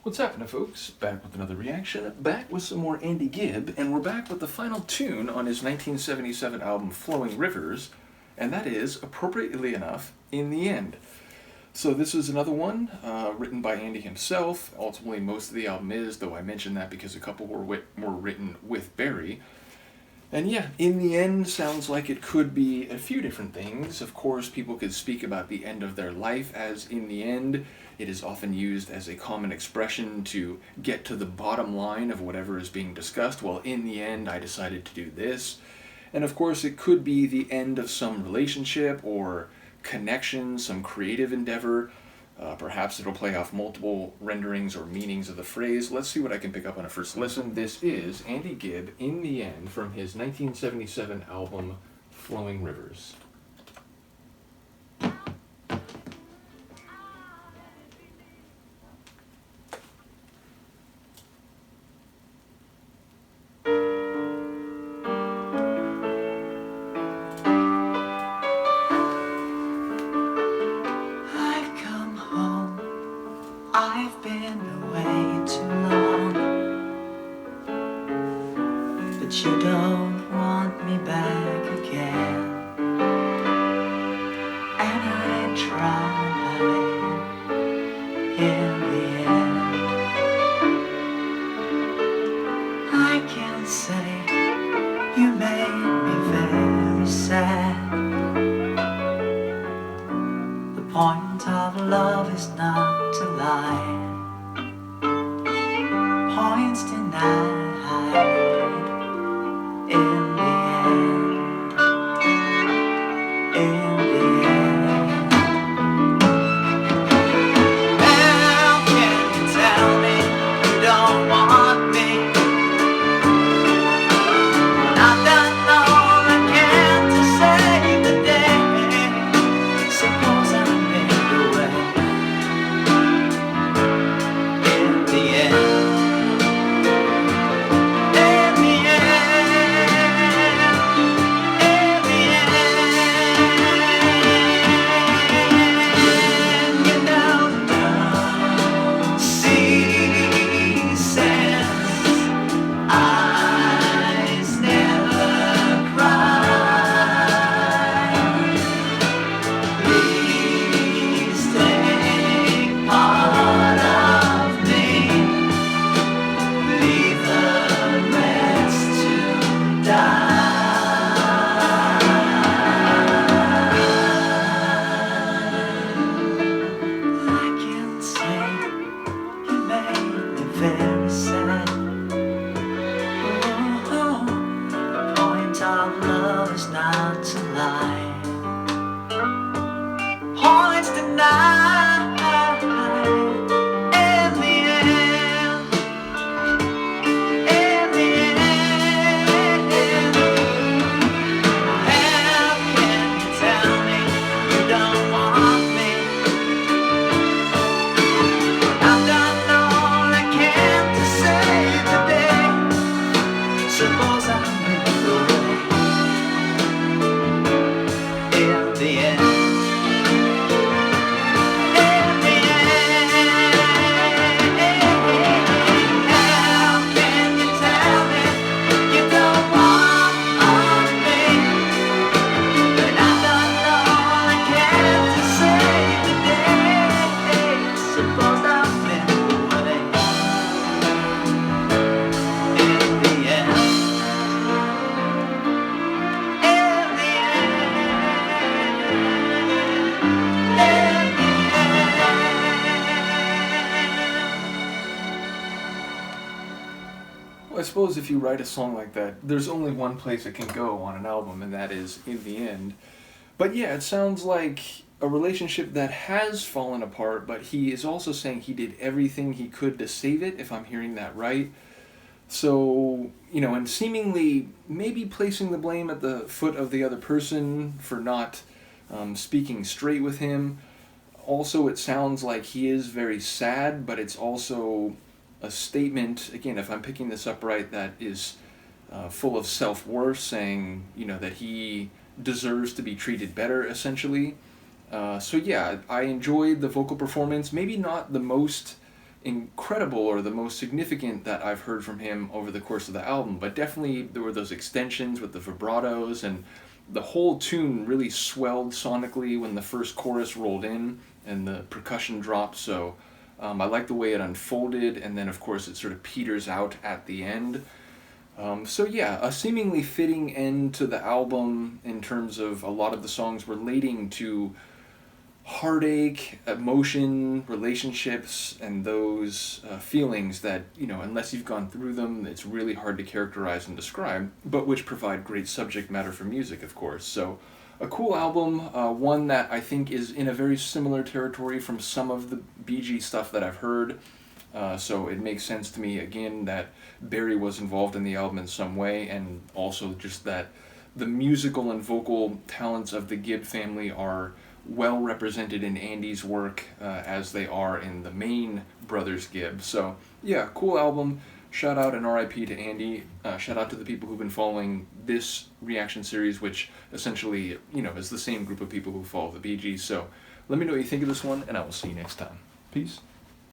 What's happening, folks? Back with another reaction, back with some more Andy Gibb, and we're back with the final tune on his 1977 album Flowing Rivers, and that is, appropriately enough, In the End. So this is another one written by Andy himself. Ultimately, most of the album is, though I mentioned that because a couple were written with Barry. And yeah, In the End sounds like it could be a few different things. Of course, people could speak about the end of their life as in the end. It is often used as a common expression to get to the bottom line of whatever is being discussed. Well, in the end, I decided to do this. And of course, it could be the end of some relationship or connection, some creative endeavor. Perhaps it'll play off multiple renderings or meanings of the phrase. Let's see what I can pick up on a first listen. This is Andy Gibb, In the End, from his 1977 album, Flowing Rivers. I've been away too long, but you don't want me back again. And I tried in the end. I can say you made me very sad. The point of love is not to lie. Points denied in the end. In the end. How can you tell me you don't want me? I've done all I can to save the day. Suppose I made a way. In the end. Very sad. The point of love is not to lie. Points denied in the end. In the end. How can you tell me you don't want me? I've done all I can to save the day. Suppose I made the way. In the end. In the end. How can you tell me you don't want me? But I've done all I can to save the day. Suppose I made the way. In the end. In the Well, I suppose if you write a song like that, there's only one place it can go on an album, and that is in the end. But yeah, it sounds like a relationship that has fallen apart, but he is also saying he did everything he could to save it, if I'm hearing that right. So, and seemingly maybe placing the blame at the foot of the other person for not speaking straight with him. Also, it sounds like he is very sad, but it's also a statement, again, if I'm picking this up right, that is full of self-worth, saying, that he deserves to be treated better, essentially. So yeah, I enjoyed the vocal performance. Maybe not the most incredible or the most significant that I've heard from him over the course of the album. But definitely there were those extensions with the vibratos, and the whole tune really swelled sonically when the first chorus rolled in and the percussion dropped. So I like the way it unfolded, and then of course it sort of peters out at the end. So yeah, a seemingly fitting end to the album in terms of a lot of the songs relating to heartache, emotion, relationships, and those feelings that, unless you've gone through them, it's really hard to characterize and describe, but which provide great subject matter for music, of course. So a cool album, one that I think is in a very similar territory from some of the Bee Gees stuff that I've heard. So it makes sense to me, again, that Barry was involved in the album in some way, and also just that the musical and vocal talents of the Gibb family are well represented in Andy's work, as they are in the main brothers Gibb. So yeah, cool album. Shout out and RIP to Andy. Shout out to the people who've been following this reaction series, which essentially, is the same group of people who follow the Bee Gees. So let me know what you think of this one, and I will see you next time. Peace.